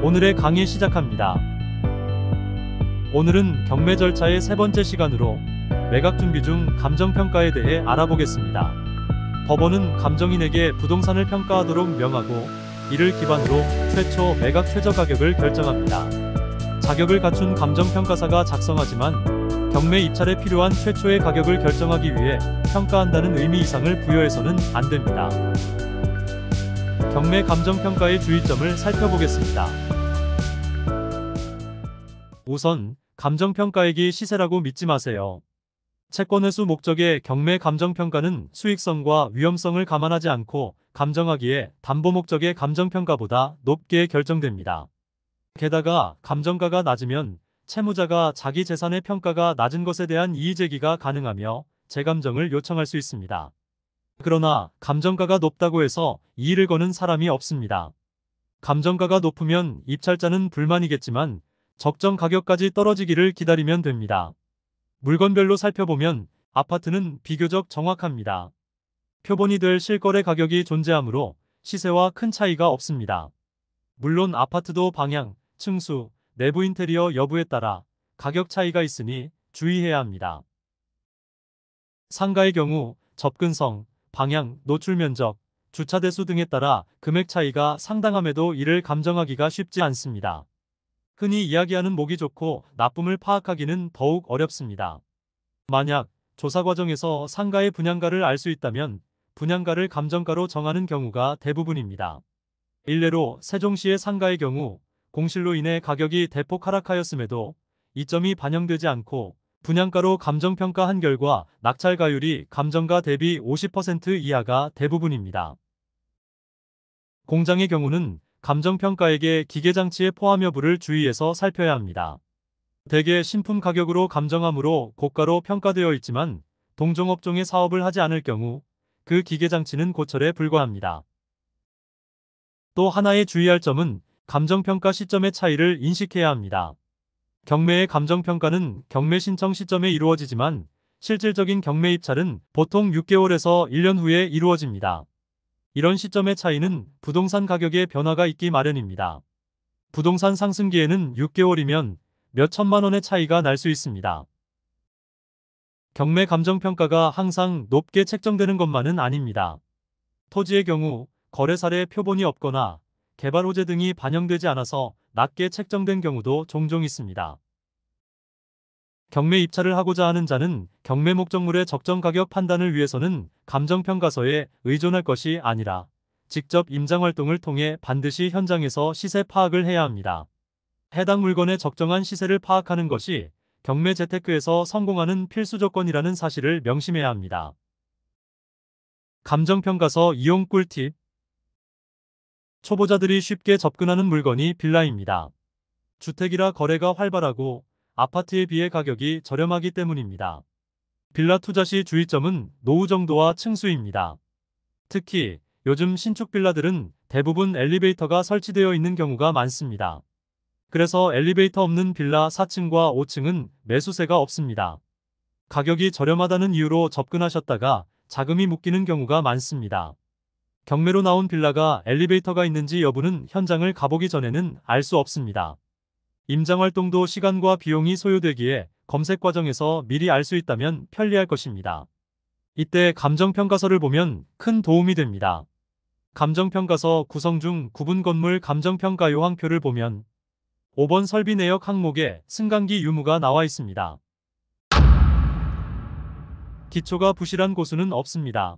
오늘의 강의 시작합니다. 오늘은 경매 절차의 세 번째 시간으로 매각 준비 중 감정평가에 대해 알아보겠습니다. 법원은 감정인에게 부동산을 평가하도록 명하고 이를 기반으로 최초 매각 최저 가격을 결정합니다. 자격을 갖춘 감정평가사가 작성하지만 경매 입찰에 필요한 최초의 가격을 결정하기 위해 평가한다는 의미 이상을 부여해서는 안 됩니다. 경매 감정평가의 주의점을 살펴보겠습니다. 우선 감정평가액이 시세라고 믿지 마세요. 채권 회수 목적의 경매 감정평가는 수익성과 위험성을 감안하지 않고 감정하기에 담보 목적의 감정평가보다 높게 결정됩니다. 게다가 감정가가 낮으면 채무자가 자기 재산의 평가가 낮은 것에 대한 이의제기가 가능하며 재감정을 요청할 수 있습니다. 그러나 감정가가 높다고 해서 이의를 거는 사람이 없습니다. 감정가가 높으면 입찰자는 불만이겠지만 적정 가격까지 떨어지기를 기다리면 됩니다. 물건별로 살펴보면 아파트는 비교적 정확합니다. 표본이 될 실거래 가격이 존재하므로 시세와 큰 차이가 없습니다. 물론 아파트도 방향, 층수, 내부 인테리어 여부에 따라 가격 차이가 있으니 주의해야 합니다. 상가의 경우 접근성, 방향, 노출 면적, 주차 대수 등에 따라 금액 차이가 상당함에도 이를 감정하기가 쉽지 않습니다. 흔히 이야기하는 목이 좋고 나쁨을 파악하기는 더욱 어렵습니다. 만약 조사 과정에서 상가의 분양가를 알 수 있다면 분양가를 감정가로 정하는 경우가 대부분입니다. 일례로 세종시의 상가의 경우 공실로 인해 가격이 대폭 하락하였음에도 이점이 반영되지 않고 분양가로 감정평가한 결과 낙찰가율이 감정가 대비 50% 이하가 대부분입니다. 공장의 경우는 감정평가액의 기계장치의 포함 여부를 주의해서 살펴야 합니다. 대개 신품 가격으로 감정하므로 고가로 평가되어 있지만 동종업종의 사업을 하지 않을 경우 그 기계장치는 고철에 불과합니다. 또 하나의 주의할 점은 감정평가 시점의 차이를 인식해야 합니다. 경매의 감정평가는 경매 신청 시점에 이루어지지만 실질적인 경매 입찰은 보통 6개월에서 1년 후에 이루어집니다. 이런 시점의 차이는 부동산 가격의 변화가 있기 마련입니다. 부동산 상승기에는 6개월이면 몇 천만 원의 차이가 날 수 있습니다. 경매 감정평가가 항상 높게 책정되는 것만은 아닙니다. 토지의 경우 거래 사례 표본이 없거나 개발 호재 등이 반영되지 않아서 낮게 책정된 경우도 종종 있습니다. 경매 입찰을 하고자 하는 자는 경매 목적물의 적정 가격 판단을 위해서는 감정평가서에 의존할 것이 아니라 직접 임장활동을 통해 반드시 현장에서 시세 파악을 해야 합니다. 해당 물건의 적정한 시세를 파악하는 것이 경매 재테크에서 성공하는 필수 조건이라는 사실을 명심해야 합니다. 감정평가서 이용 꿀팁. 초보자들이 쉽게 접근하는 물건이 빌라입니다. 주택이라 거래가 활발하고 아파트에 비해 가격이 저렴하기 때문입니다. 빌라 투자 시 주의점은 노후 정도와 층수입니다. 특히 요즘 신축 빌라들은 대부분 엘리베이터가 설치되어 있는 경우가 많습니다. 그래서 엘리베이터 없는 빌라 4층과 5층은 매수세가 없습니다. 가격이 저렴하다는 이유로 접근하셨다가 자금이 묶이는 경우가 많습니다. 경매로 나온 빌라가 엘리베이터가 있는지 여부는 현장을 가보기 전에는 알 수 없습니다. 임장활동도 시간과 비용이 소요되기에 검색 과정에서 미리 알 수 있다면 편리할 것입니다. 이때 감정평가서를 보면 큰 도움이 됩니다. 감정평가서 구성 중 구분 건물 감정평가 요항표를 보면 5번 설비 내역 항목에 승강기 유무가 나와 있습니다. 기초가 부실한 고수는 없습니다.